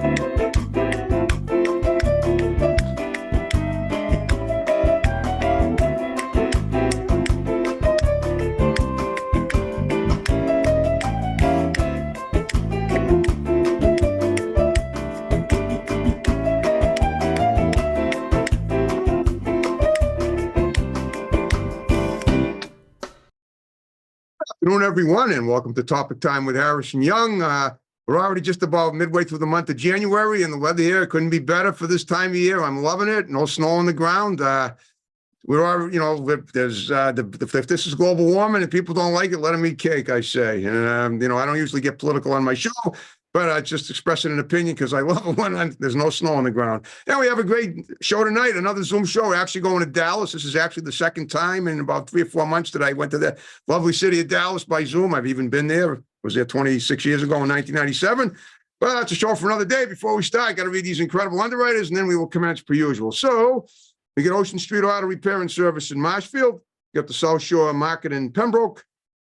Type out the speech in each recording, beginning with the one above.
Afternoon, everyone, and welcome to Topic Time with Harrison Young. We're already just about midway through the month of January, and the weather here couldn't be better for this time of year. I'm loving it. No snow on the ground. We're already, there's if this is global warming and people don't like it, let them eat cake, I say. And I don't usually get political on my show, but I just expressing an opinion because I love it when there's no snow on the ground. And we have a great show tonight, another Zoom show. We're actually going to Dallas. This is actually the second time in about 3 or 4 months that I went to the lovely city of Dallas by Zoom. I've even been there. Was there 26 years ago in 1997. But that's a show for another day. Before we start, I got to read these incredible underwriters, and then we will commence per usual. So we get Ocean Street Auto Repair and Service in Marshfield. You got the South Shore Market in Pembroke.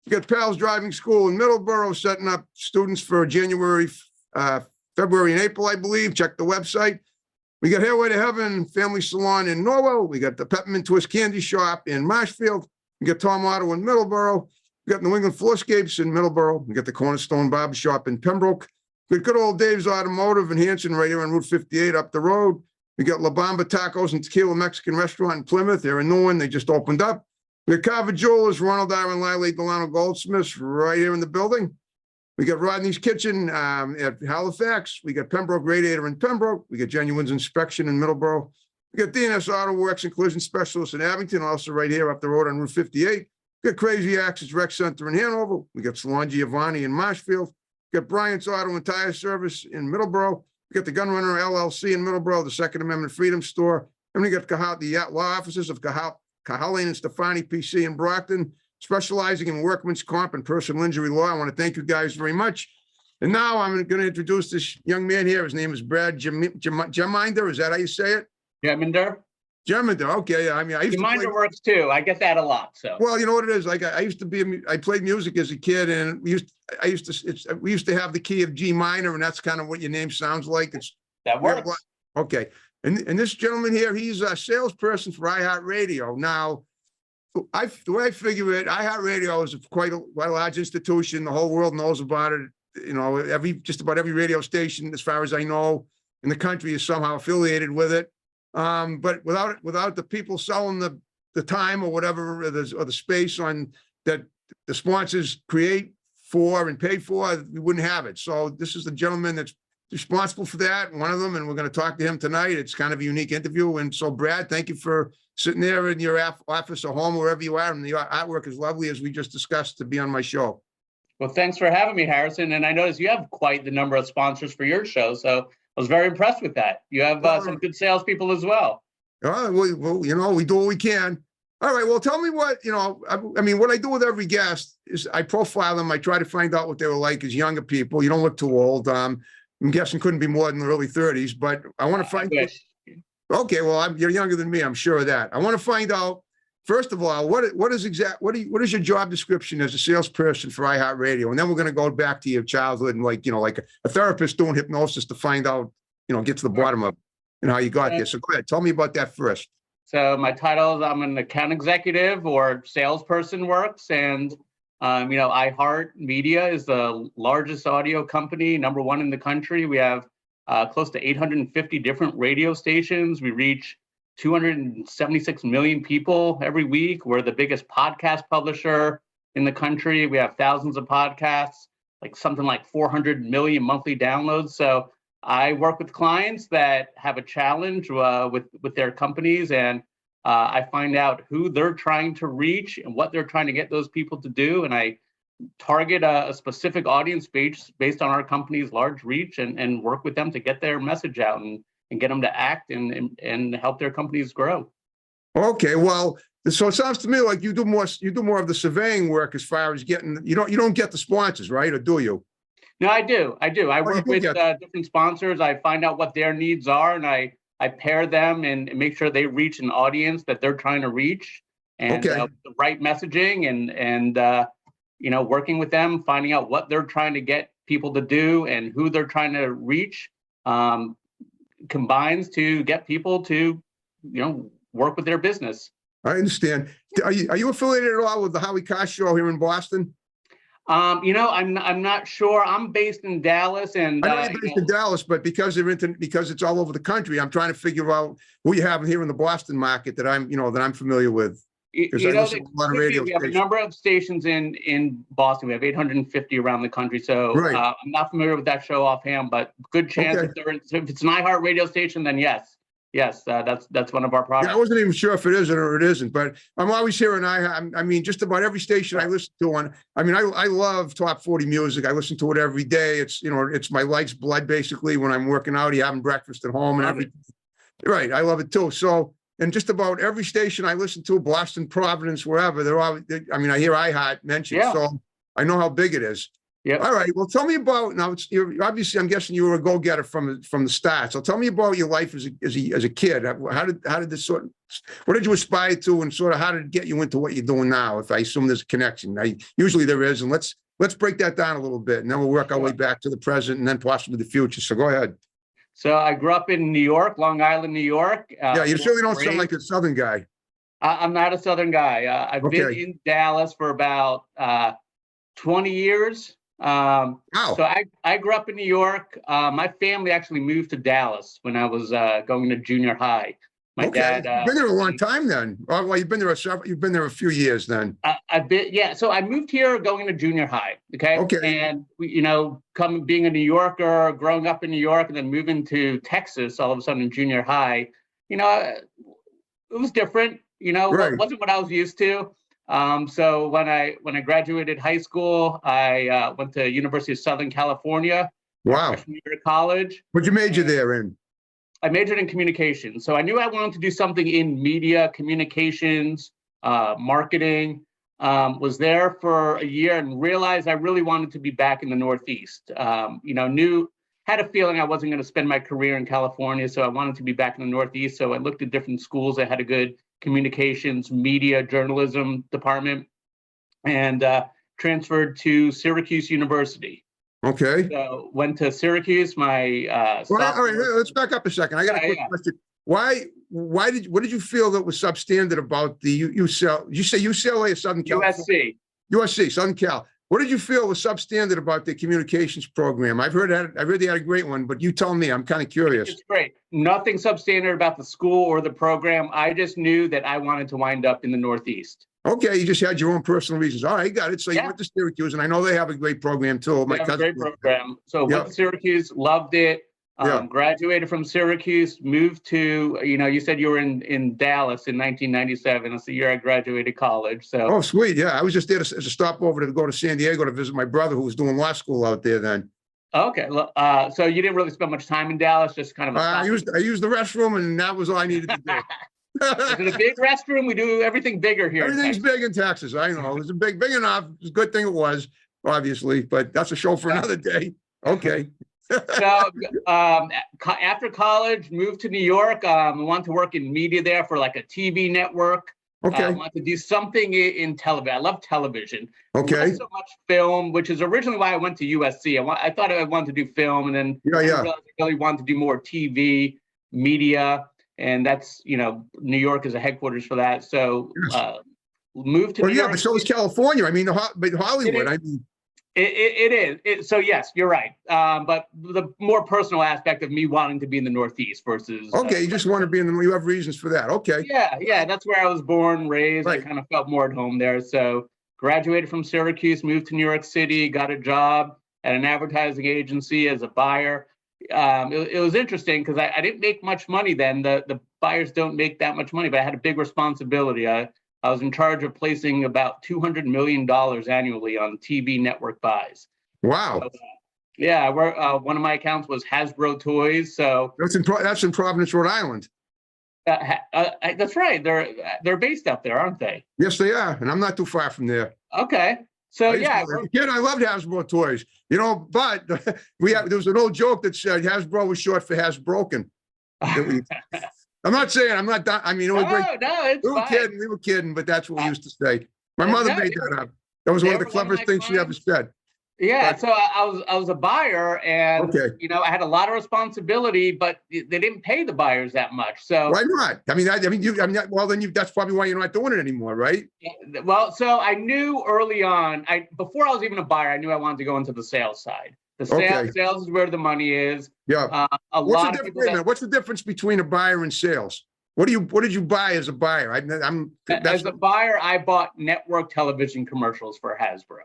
You got Pals Driving School in Middleborough, setting up students for January, February, and April, I believe. Check the website. We got Hairway to Heaven Family Salon in Norwell. We got the Peppermint Twist Candy Shop in Marshfield. We got Tom Auto in Middleborough. We got New England Floorscapes in Middleborough. We got the Cornerstone Barber Shop in Pembroke. We got good old Dave's Automotive in Hanson, right here on Route 58 up the road. We got La Bamba Tacos and Tequila Mexican Restaurant in Plymouth. They're a new one. They just opened up. We got Carver Jewelers, Ronald Iron Liley, Delano Goldsmiths right here in the building. We got Rodney's Kitchen at Halifax. We got Pembroke Radiator in Pembroke. We got Genuine's Inspection in Middleborough. We got DNS Auto Works and Collision Specialists in Abington, also right here up the road on Route 58. We got Crazy Axes Rec Center in Hanover. We got Salon Giovanni in Marshfield. We got Bryant's Auto and Tire Service in Middleborough. We got the Gunrunner LLC in Middleborough, the Second Amendment Freedom Store. And we got the law offices of Cahalan and Stefani PC in Brockton, specializing in workman's comp and personal injury law. I want to thank you guys very much. And now I'm going to introduce this young man here. His name is Brad Geminder. Is that how you say it? Geminder. Geminder. Okay. I mean, Geminder works too. I get that a lot. So. Well, you know what it is. Like I played music as a kid, and we used to have the key of G minor, and that's kind of what your name sounds like. That works. Okay. And this gentleman here, he's a salesperson for iHeartMedia. Now, the way I figure it, iHeartMedia is quite a large institution. The whole world knows about it. Just about every radio station, as far as I know, in the country is somehow affiliated with it. But without the people selling the time or whatever, or the space on that the sponsors create for and pay for, we wouldn't have it. So this is the gentleman that's responsible for that, one of them, and we're going to talk to him tonight. It's kind of a unique interview. And so, Brad, thank you for sitting there in your office or home, wherever you are. And the artwork is lovely, as we just discussed, to be on my show. Well, thanks for having me, Harrison. And I noticed you have quite the number of sponsors for your show. So I was very impressed with that. You have some good salespeople as well. Well, we do what we can. All right. Well, tell me what, I mean, what I do with every guest is I profile them. I try to find out what they were like as younger people. You don't look too old. I'm guessing couldn't be more than the early 30s, but I want to find out. Okay, well, you're younger than me. I'm sure of that. I want to find out, first of all, what is your job description as a salesperson for iHeartMedia? And then we're going to go back to your childhood and like a therapist doing hypnosis to find out, get to the bottom of how you got there. So go ahead, tell me about that first. So my title is I'm an account executive or salesperson works, and iHeartMedia is the largest audio company, #1 in the country. We have close to 850 different radio stations. We reach 276 million people every week. We're the biggest podcast publisher in the country. We have thousands of podcasts, something like 400 million monthly downloads. So I work with clients that have a challenge with their companies, and I find out who they're trying to reach and what they're trying to get those people to do. And I target a specific audience based on our company's large reach and work with them to get their message out and get them to act and help their companies grow. Okay, well, so it sounds to me like you do more of the surveying work as far as getting, you don't get the sponsors, right? Or do you? No, I do. I work with different sponsors. I find out what their needs are, and I pair them and make sure they reach an audience that they're trying to reach, and the right messaging and working with them, finding out what they're trying to get people to do and who they're trying to reach, um, combines to get people to, work with their business. I understand. Are you affiliated at all with the Howie Carr Show here in Boston? I'm not sure. I'm based in Dallas, and I know you're based in Dallas, but because because it's all over the country, I'm trying to figure out who you have here in the Boston market that I'm familiar with. Because I listen to a lot of radio we have a number of stations in Boston. We have 850 around the country. So right. I'm not familiar with that show offhand, but good chance if it's an iHeart radio station, then yes. Yes, that's one of our products. Yeah, I wasn't even sure if it is or it isn't, but I'm always hearing I mean, just about every station I listen to I love top 40 music. I listen to it every day. It's my life's blood, basically, when I'm working out, having breakfast at home and everything. Right. I love it too. So, and just about every station I listen to, Boston, Providence, wherever, I hear iHeart mentioned. Yeah. So I know how big it is. Yeah. All right. Well, tell me about now. You're obviously, I'm guessing you were a go-getter from the start. So tell me about your life as a kid. How did this what did you aspire to, and sort of how did it get you into what you're doing now? If I assume there's a connection, usually there is, and let's break that down a little bit, and then we'll work our way back to the present and then possibly the future. So go ahead. So I grew up in New York, Long Island, New York. Yeah, you certainly don't sound like a Southern guy. I'm not a Southern guy. I've been in Dallas for about 20 years. Wow. So I grew up in New York. My family actually moved to Dallas when I was going to junior high. My dad. You've been there a long time then. Oh, well, you've been there a few years then. So I moved here going to junior high. Okay. And being a New Yorker, growing up in New York, and then moving to Texas all of a sudden in junior high, it was different. It wasn't what I was used to. So when I graduated high school, I went to University of Southern California. Wow. Freshman year of college. What'd you major there in? I majored in communications. So I knew I wanted to do something in media, communications, marketing. Was there for a year and realized I really wanted to be back in the Northeast. Had a feeling I wasn't going to spend my career in California, so I wanted to be back in the Northeast. So I looked at different schools that had a good communications, media, journalism department, and transferred to Syracuse University. Okay. So went to Syracuse. All right, let's back up a second. I got a quick question. What did you feel that was substandard about the UCLA? You say UCLA or Southern California? USC, Southern Cal. What did you feel was substandard about the communications program? I've heard they had a great one, but you tell me. I'm kind of curious. It's great. Nothing substandard about the school or the program. I just knew that I wanted to wind up in the Northeast. Okay, you just had your own personal reasons. All right, got it. So you went to Syracuse, and I know they have a great program too. My cousin. Great program. So went to Syracuse, loved it. Graduated from Syracuse, moved to, you said you were in Dallas in 1997. That's the year I graduated college. So. Oh, sweet. Yeah. I was just there as a stopover to go to San Diego to visit my brother who was doing law school out there then. Okay. So you didn't really spend much time in Dallas, just kind of. I used the restroom, and that was all I needed to do. It's a big restroom. We do everything bigger here. Everything's big in Texas. I know. It's big enough. It's a good thing it was, obviously, but that's a show for another day. Okay. So after college, moved to New York. I wanted to work in media there for like a TV network. Okay. I wanted to do something in television. I love television. Okay. Not so much film, which is originally why I went to USC. I thought I wanted to do film, and then I realized I really wanted to do more TV, media, and that's, New York is a headquarters for that. So moved to New York. But so is California. I mean, Hollywood. It is. So yes, you're right. But the more personal aspect of me wanting to be in the Northeast versus. Okay, you just want to be you have reasons for that. Okay. Yeah. That's where I was born, raised. Right. I kind of felt more at home there. So graduated from Syracuse, moved to New York City, got a job at an advertising agency as a buyer. It was interesting because I didn't make much money then. The buyers don't make that much money, but I had a big responsibility. I was in charge of placing about $200 million annually on TV network buys. Wow. So, one of my accounts was Hasbro Toys. So that's in Providence, Rhode Island. That's right. They're based up there, aren't they? Yes, they are, and I'm not too far from there. Okay. So I loved Hasbro Toys. But there was an old joke that said Hasbro was short for Hasbroken. I'm not saying I'm not done. I mean, it was great. No, it's fine. We were kidding, but that's what we used to say. My mother made that up. That was one of the cleverest things she ever said. Yeah, But so I was a buyer, and okay, I had a lot of responsibility, but they didn't pay the buyers that much. So why not? Well, then that's probably why you're not doing it anymore, right? well, so I knew early on, before I was even a buyer, I knew I wanted to go into the sales side. The Okay, sales is where the money is. yeah. A What's the lot of difference? people Wait a that, minute. What's the difference between a buyer and sales? What did you buy as a buyer? That's as a buyer, I bought network television commercials for Hasbro,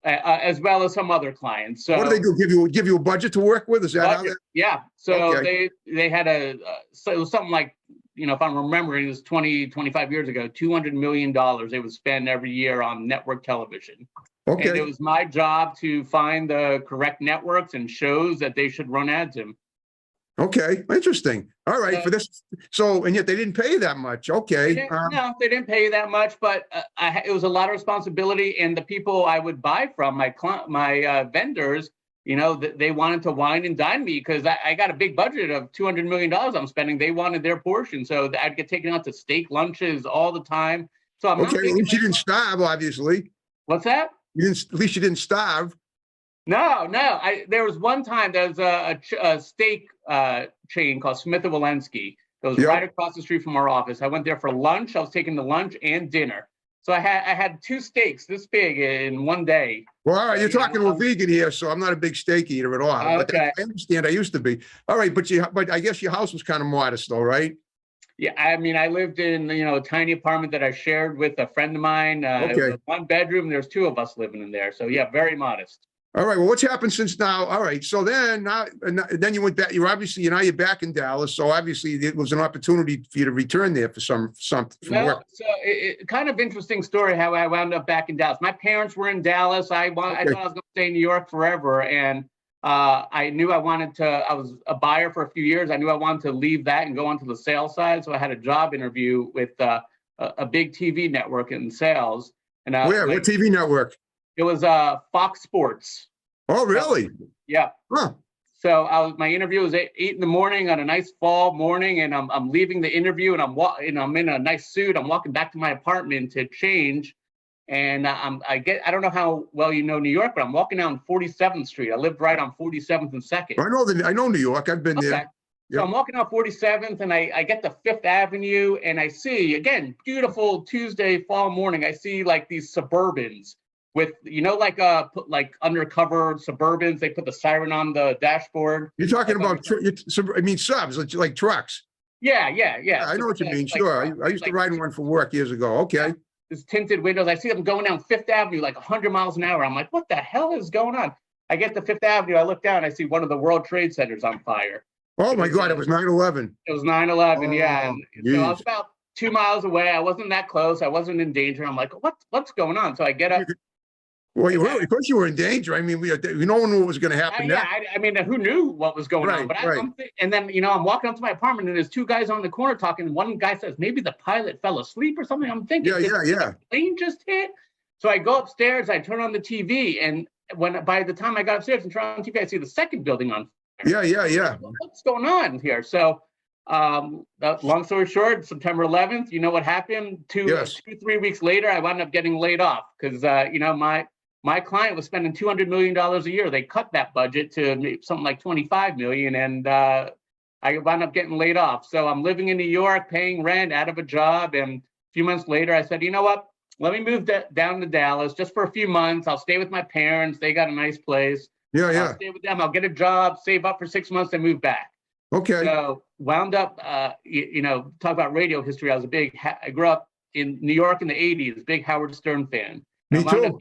as well as some other clients. what do they So do? Give you a budget to work with? Is that how budget, that? yeah. So Okay, they had so it was something like, if I'm remembering, it was 25 years ago, $200 million they would spend every year on network television. And it okay, was my job to find the correct networks and shows that they should run ads in. okay. Interesting. All right, So for this. So, and yet they didn't pay that much. Okay. they didn't pay that much, but it was a lot of responsibility. And the people I would buy from, my vendors, they wanted to wine and dine me because I got a big budget of $200 million I'm spending. They wanted their portion. So I'd get taken out to steak lunches all the time. So I'm Okay. not At making least you like, didn't starve. Obviously, what's that? you didn't. At least you didn't starve. No. There was one time there was a steak chain called Smith and Walensky. It was right Yep. across the street from our office. I went there for lunch. I was taking the lunch and dinner. So I had two steaks this big in one day. Well, all right. So, You're talking to a vegan here, so I'm not a big steak eater at all. But okay. I understand. I used to be. All right, but I guess your house was kind of modest, though, right? Yeah, I mean, I lived in a tiny apartment that I shared with a friend of mine. It was Okay. a one bedroom. There's two of us living in there. So yeah, very modest. All right. Well, what's happened since now? All right. So then, then you went back. You're back in Dallas. So obviously, it was an opportunity for you to return there for something from work. So kind of interesting story how I wound up back in Dallas. My parents were in Dallas. I thought I was going to stay in New York forever, and I knew I wanted to. I was a buyer for a few years. I knew I wanted to leave that and go onto the sales side. So I had a job interview with a big TV network in sales. And Where? What TV network? it was Fox Sports. Oh, really? Yeah. Huh. So my interview was 8 in the morning on a nice fall morning, and I'm leaving the interview, and I'm in a nice suit. I'm walking back to my apartment to change, and I don't know how well you know New York, but I'm walking down 47th Street. I lived right on 47th and Second. I know New York. I've been there. So Yep. I'm walking down 47th, and I get to Fifth Avenue, and I see, again, beautiful Tuesday fall morning. I see like these Suburbans with, like undercover Suburbans. They put the siren on the dashboard. You're talking about, subs, like trucks. Yeah. I know what you mean. Sure. I used to ride in one for work years ago. Okay. This tinted windows. I see them going down Fifth Avenue like 100 miles an hour. I'm like, what the hell is going on? I get to Fifth Avenue. I look down. I see one of the World Trade Centers on fire. Oh, my God. It was 9/11. It was 9/11. Yeah. Oh, And so I was about 2 miles away. I wasn't that close. I wasn't in danger. I'm like, what's going on? So I get up. Well, of course you were in danger. I mean, no one knew what was going to happen. I mean, who knew what was going on? But and then I'm walking up to my apartment, and there's two guys on the corner talking. One guy says maybe the pilot fell asleep or something. I'm thinking, Yeah. the plane just hit. So I go upstairs. I turn on the TV, and by the time I got upstairs and turned on the TV, I see the second building on fire. Yeah. What's going on here? So, long story short, September 11th. You know what happened? 3 weeks later, I wound up getting laid off because my client was spending $200 million a year. They cut that budget to something like $25 million, and I wound up getting laid off. So I'm living in New York, paying rent, out of a job. And a few months later, I said, you know what? Let me move down to Dallas just for a few months. I'll stay with my parents. They got a nice place. I'll stay with them. I'll get a job, save up for 6 months, and move back. Okay. So wound up, talk about radio history. I grew up in New York in the 80s, big Howard Stern fan. Me too.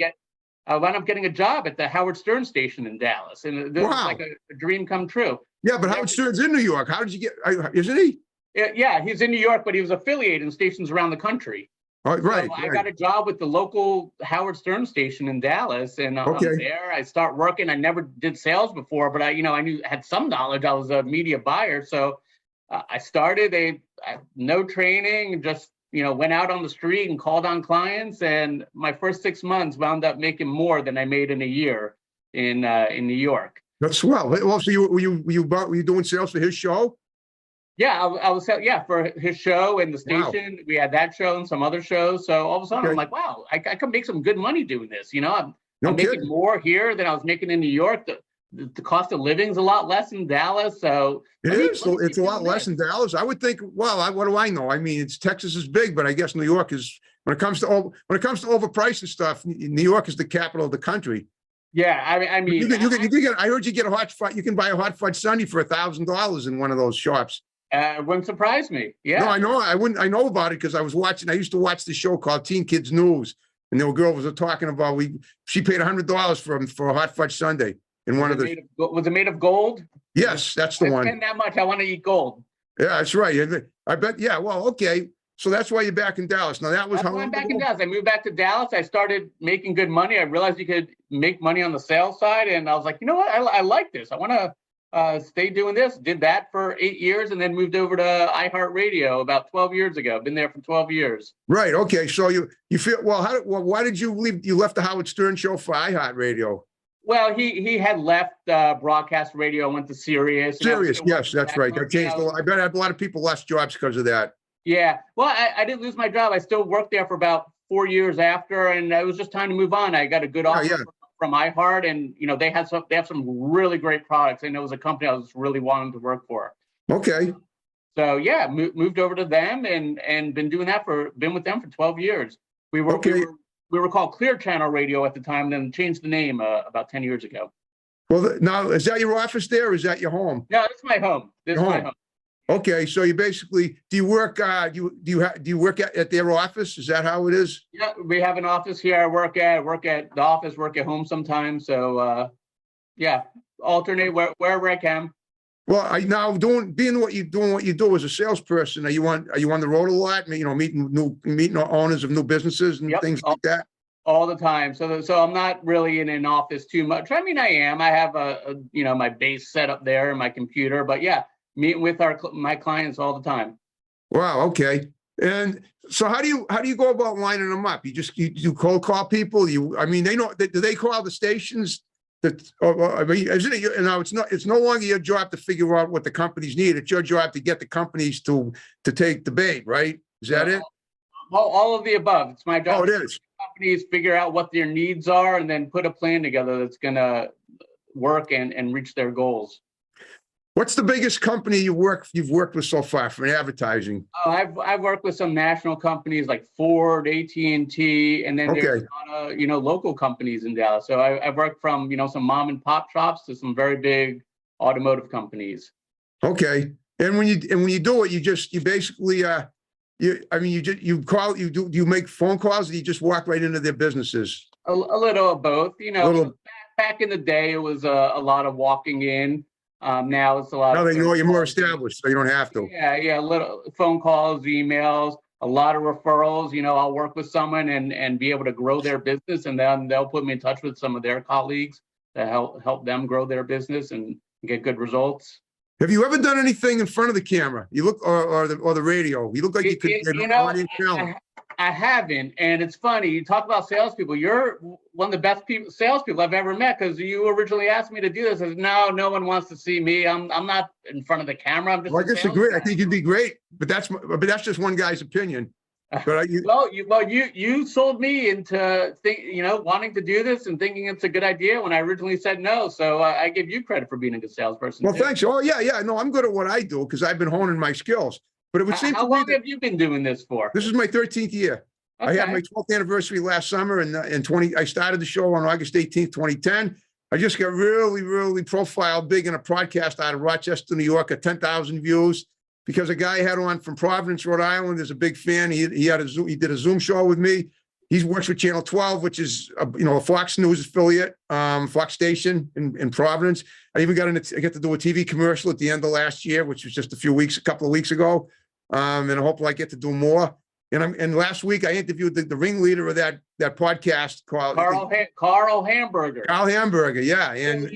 I wound up getting a job at the Howard Stern station in Dallas, and this was like a dream come true. Yeah, but Howard Stern's in New York. How did you get? Isn't he? Yeah, he's in New York, but he was affiliated in stations around the country. Oh, right. So I got a job with the local Howard Stern station in Dallas, and I'm there. I start working. I never did sales before, but I had some knowledge. I was a media buyer, so I started. No training, just went out on the street and called on clients, and my first 6 months wound up making more than I made in a year in New York. That's swell. Well, so were you doing sales for his show? Yeah, I was for his show and the station. Wow. We had that show and some other shows. So all of a sudden, I'm like, wow, I could make some good money doing this. No I'm making kidding. more here than I was making in New York. The cost of living is a lot less in Dallas. So It is. let me It's keep a lot doing less this. in Dallas. I would think. Well, what do I know? I mean, it's Texas is big, but I guess New York is when it comes to overpriced and stuff. New York is the capital of the country. Yeah, I You mean, can, you can, you can get. I heard you get a hot fudge. You can buy a hot fudge sundae for $1,000 in one of those shops. it wouldn't surprise me. No, Yeah. I know. I wouldn't. I know about it because I was watching. I used to watch the show called Teen Kids News, and there were girls were talking about she paid $100 for a hot fudge sundae in one of the. Was it made of gold? Yes, that's the I one. spend that much. I want to eat gold. Yeah, that's right. I bet. Yeah. Well, okay. So that's why you're back in Dallas. Now that was That's how why I'm long back ago? in Dallas. I moved back to Dallas. I started making good money. I realized you could make money on the sales side, and I was like, you know what? I like this. I want to stay doing this. Did that for 8 years, and then moved over to iHeartRadio about 12 years ago. Been there for 12 years. Right. Okay. So you feel well. Why did you leave? You left the Howard Stern show for iHeartRadio. Well, he had left broadcast radio, went to Sirius. Sirius. Yes, that's right. That changed a lot. I bet a lot of people lost jobs because of that. Yeah. Well, I didn't lose my job. I still worked there for about 4 years after, and it was just time to move on. I got a good offer from iHeart, and they have some really great products. And it was a company I was really wanting to work for. Okay. So yeah, moved over to them and been doing that been with them for 12 years. We were called Clear Channel Radio at the time, then changed the name about 10 years ago. Well, now is that your office there, or is that your home? No, this is my home. This is my home. Okay, so you basically do you work? Do you work at their office? Is that how it is? Yeah, we have an office here. I work at the office, work at home sometimes. So yeah, alternate wherever I can. Well, now being what you do as a salesperson, are you on the road a lot? Meeting owners of new businesses and things like that. All the time. So I'm not really in an office too much. I mean, I am. I have my base set up there and my computer. But yeah, meeting with my clients all the time. Wow. Okay. And so how do you go about lining them up? You cold call people. They know. Do they call the stations? Isn't it? Now it's no longer your job to figure out what the companies need. It's your job to get the companies to take the bait, right? Is that it? All of the above. It's my job. Oh, it is. Companies figure out what their needs are and then put a plan together that's going to work and reach their goals. What's the biggest company you've worked with so far for advertising? Oh, I've worked with some national companies like Ford, AT&T, and then there's a lot of local companies in Dallas. So I've worked from some mom and pop shops to some very big automotive companies. Okay, and when you do it, you basically do you make phone calls or you just walk right into their businesses? A little of both. Back in the day, it was a lot of walking in. Now it's a lot. Now they know you're more established, so you don't have to. Yeah, little phone calls, emails, a lot of referrals. I'll work with someone and be able to grow their business, and then they'll put me in touch with some of their colleagues to help them grow their business and get good results. Have you ever done anything in front of the camera? You look or the radio. You look like you could. I haven't, and it's funny. You talk about salespeople. You're one of the best salespeople I've ever met because you originally asked me to do this. I said, no one wants to see me. I'm not in front of the camera. I'm just. Well, I disagree. I think you'd be great, but that's just one guy's opinion. But you sold me into wanting to do this and thinking it's a good idea when I originally said no. So I give you credit for being a good salesperson. Well, thanks. Oh yeah. No, I'm good at what I do because I've been honing my skills. But it would seem. How long have you been doing this for? This is my 13th year. Okay. I had my 12th anniversary last summer, and I started the show on August 18th, 2010. I just got really, really profiled big in a podcast out of Rochester, New York, at 10,000 views because a guy I had on from Providence, Rhode Island, is a big fan. He did a Zoom show with me. He works with Channel 12, which is a Fox News affiliate, Fox station in Providence. I even got to do a TV commercial at the end of last year, which was just a couple of weeks ago. And hopefully I get to do more. And last week I interviewed the ringleader of that podcast called Carl Hamburger. Carl Hamburger, yeah. And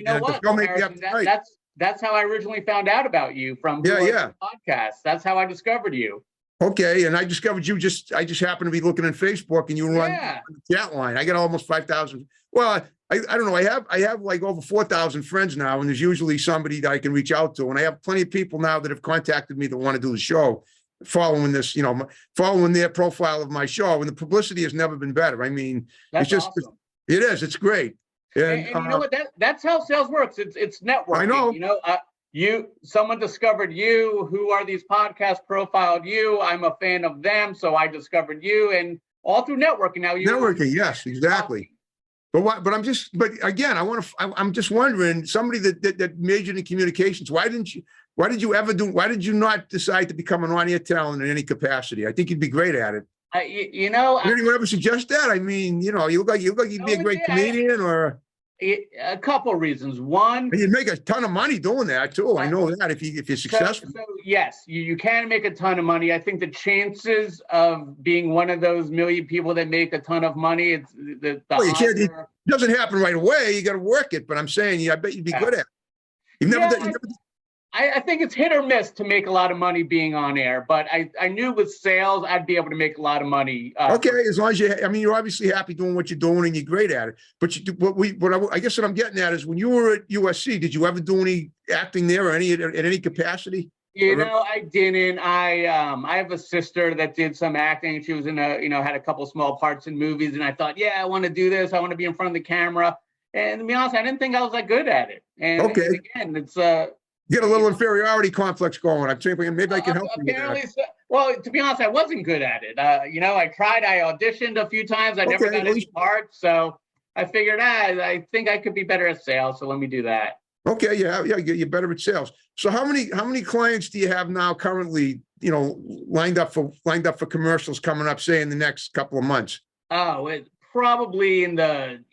that's how I originally found out about you from the podcast. That's how I discovered you. Okay, and I discovered you I just happened to be looking on Facebook and you were on the chat line. I got almost 5,000. Well, I don't know. I have like over 4,000 friends now, and there's usually somebody that I can reach out to. And I have plenty of people now that have contacted me that want to do the show. Following their profile of my show, and the publicity has never been better. I mean, that's awesome. It is. It's great. And And you know what? That's how sales works. It's networking. I know. You know, someone discovered you. Who are these podcasts? Profiled you. I'm a fan of them, so I discovered you, and all through networking. Now you Networking. Yes, exactly. But again, I'm just wondering, somebody that majored in communications, why did you not decide to become an on-air talent in any capacity? I think you'd be great at it. You know, Did anyone ever suggest that? I mean, you look like you'd be a great comedian, or a couple of reasons. One, you'd make a ton of money doing that too. I know that if you're successful. So yes, you can make a ton of money. I think the chances of being one of those million people that make a ton of money, it's the well, it doesn't happen right away. You got to work it. But I'm saying, I bet you'd be good at it. You've never done. I think it's hit or miss to make a lot of money being on air, but I knew with sales, I'd be able to make a lot of money. Okay, as long as you're obviously happy doing what you're doing and you're great at it. But I guess what I'm getting at is, when you were at USC, did you ever do any acting there, or in any capacity? I didn't. I have a sister that did some acting. She was in had a couple small parts in movies, and I thought, yeah, I want to do this. I want to be in front of the camera. And to be honest, I didn't think I was that good at it. And again, it's get a little inferiority complex going. I'm thinking maybe I can help you. Apparently, well, to be honest, I wasn't good at it. I tried. I auditioned a few times. I never got any parts. So I figured, I think I could be better at sales. So let me do that. Okay, yeah, you're better at sales. So how many clients do you have now currently? Lined up for commercials coming up, say in the next couple of months. Oh, it's probably in the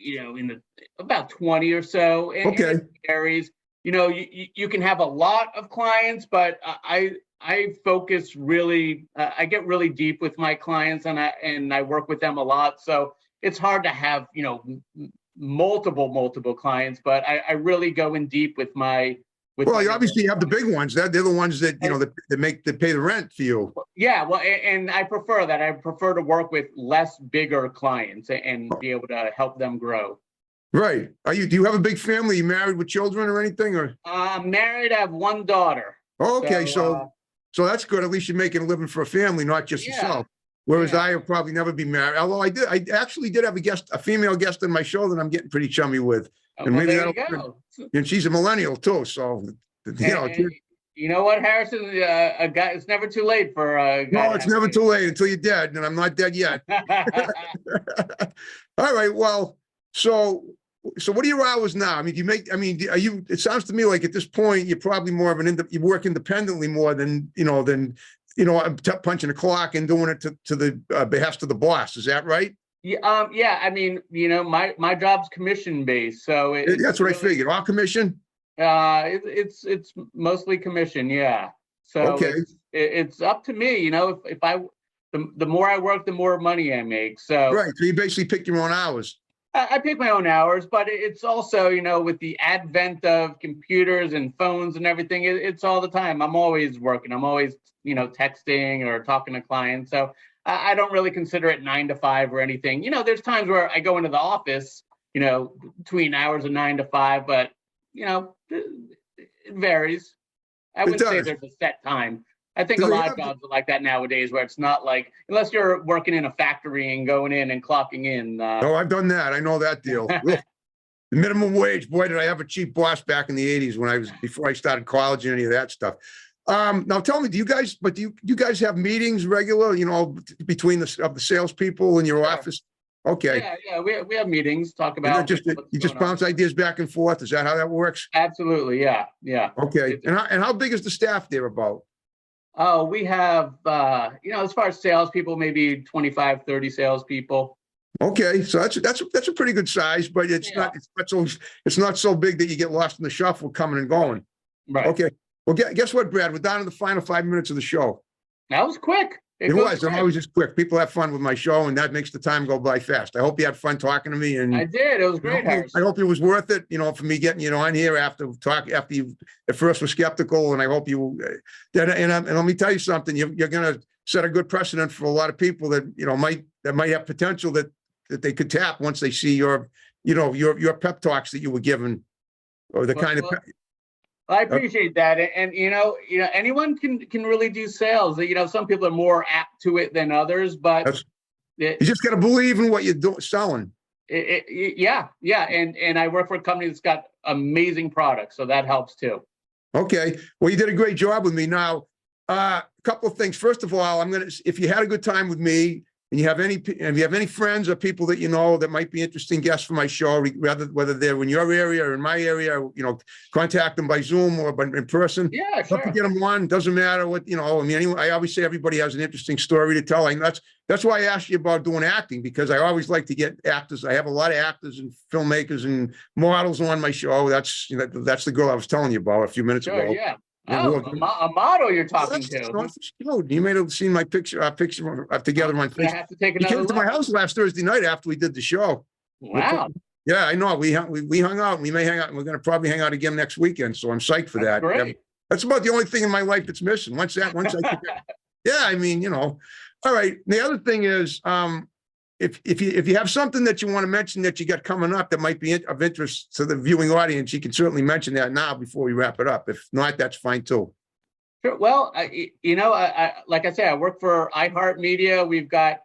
about 20 or so. Okay. It varies. You can have a lot of clients, but I focus really. I get really deep with my clients, and I work with them a lot. So it's hard to have multiple clients, but I really go in deep with my. Well, you obviously have the big ones. They're the ones that that pay the rent for you. Yeah, well, and I prefer that. I prefer to work with less bigger clients and be able to help them grow. Right. Do you have a big family? You married with children or anything? Or I'm married. I have one daughter. Okay, so that's good. At least you're making a living for a family, not just yourself. Whereas I will probably never be married. Although I actually did have a female guest on my show that I'm getting pretty chummy with. And maybe there you go. And she's a millennial too. So you know what, Harrison? A guy. It's never too late for a guy. No, it's never too late until you're dead, and I'm not dead yet. All right. Well, so what are your hours now? I mean, it sounds to me like at this point, you're probably more of you work independently more than punching a clock and doing it to the behest of the boss. Is that right? Yeah. I mean, my job's commission based, so that's what I figured. All commission. It's mostly commission. Yeah. So it's up to me. If the more I work, the more money I make. So right. So you basically pick your own hours. I pick my own hours, but it's also, with the advent of computers and phones and everything, it's all the time. I'm always working. I'm always, texting or talking to clients. So I don't really consider it 9 to 5 or anything. There's times where I go into the office, between hours of 9 to 5, but, it varies. I wouldn't say there's a set time. I think a lot of jobs are like that nowadays, where it's not like, unless you're working in a factory and going in and clocking in. I've done that. I know that deal. The minimum wage, boy, did I have a cheap boss back in the 80s before I started college and any of that stuff. Now tell me, do you guys have meetings regular, between the salespeople in your office? Okay. Yeah. We have meetings, talk about. You just bounce ideas back and forth. Is that how that works? Absolutely. Yeah. Okay. And how big is the staff there about? Oh, we have, as far as salespeople, maybe 25, 30 salespeople. Okay, so that's a pretty good size, but it's not so big that you get lost in the shuffle coming and going. Right. Okay. Well, guess what, Brad? We're down to the final 5 minutes of the show. That was quick. It was. I'm always just quick. People have fun with my show, and that makes the time go by fast. I hope you had fun talking to me. And I did. It was great, Harrison. I hope it was worth it, for me getting you on here after you at first were skeptical, and I hope you. And let me tell you something. You're going to set a good precedent for a lot of people that might have potential that they could tap once they see your pep talks that you were given, or the kind of. I appreciate that, and anyone can really do sales. Some people are more apt to it than others, but you just got to believe in what you're selling. Yeah. And I work for a company that's got amazing products, so that helps too. Okay. Well, you did a great job with me. Now, a couple of things. First of all, if you had a good time with me, and if you have any friends or people that you know that might be interesting guests for my show, whether they're in your area or in my area, contact them by Zoom or in person. Yeah, Love sure. to get them on. Doesn't matter what, anyway, I always say everybody has an interesting story to tell. And that's why I asked you about doing acting, because I always like to get actors. I have a lot of actors and filmmakers and models on my show. That's the girl I was telling you about a few minutes Sure, ago. yeah. Oh, a model you're talking to. You may have seen my picture together on Facebook. I have to take He another came to look. my house last Thursday night after we did the show. Wow. Yeah, I know. We hung out, and we may hang out. And we're going to probably hang out again next weekend. So I'm psyched for that. Great. That's about the only thing in my life that's missing. Once I yeah, all right. And the other thing is, if you have something that you want to mention that you got coming up that might be of interest to the viewing audience, you can certainly mention that now before we wrap it up. If not, that's fine too. Sure. Well, like I said, I work for iHeartMedia. We've got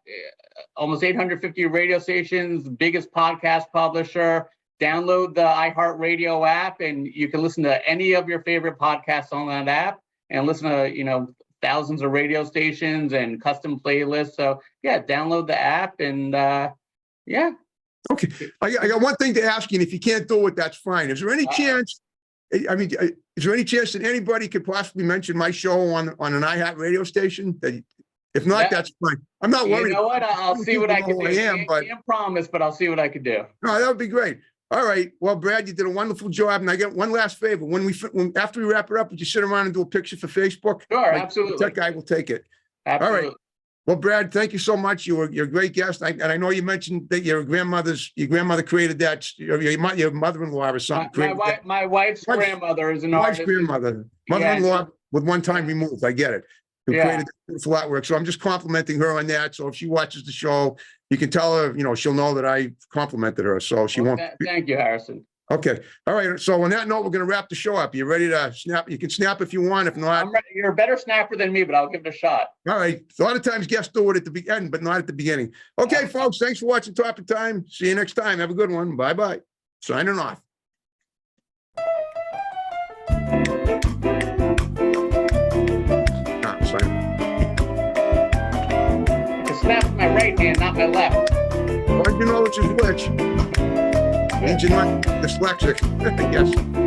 almost 850 radio stations, biggest podcast publisher. Download the iHeartRadio app, and you can listen to any of your favorite podcasts on that app, and listen to thousands of radio stations and custom playlists. So yeah, download the app, and yeah. Okay, I got one thing to ask you, and if you can't do it, that's fine. Is there any chance? Is there any chance that anybody could possibly mention my show on an iHeart radio station? If not, that's fine. I'm not worried. You know what? I'll see what I can do. I can't promise, but I'll see what I can do. No, that would be great. All right. Well, Brad, you did a wonderful job. And I got one last favor. After we wrap it up, would you sit around and do a picture for Facebook? Sure, absolutely. That guy will take it. Absolutely. All right. Well, Brad, thank you so much. You're a great guest. And I know you mentioned that your grandmother created that, your mother-in-law or something. My wife's grandmother is an artist. Wife's grandmother. Mother-in-law with one time removed. I get it. Who created beautiful artwork. So I'm just complimenting her on that. So if she watches the show, you can tell her, she'll know that I complimented her. So she won't. Thank you, Harrison. Okay. All right. So on that note, we're going to wrap the show up. You ready to snap? You can snap if you want. If not, I'm ready. You're a better snapper than me, but I'll give it a shot. All right. A lot of times guests do it at the end, but not at the beginning. Okay, folks. Thanks for watching Topic Time. See you next time. Have a good one. Bye-bye. Signing off. Snap with my right hand, not my left. How'd you know which is which? Means you're not dyslexic. Yes.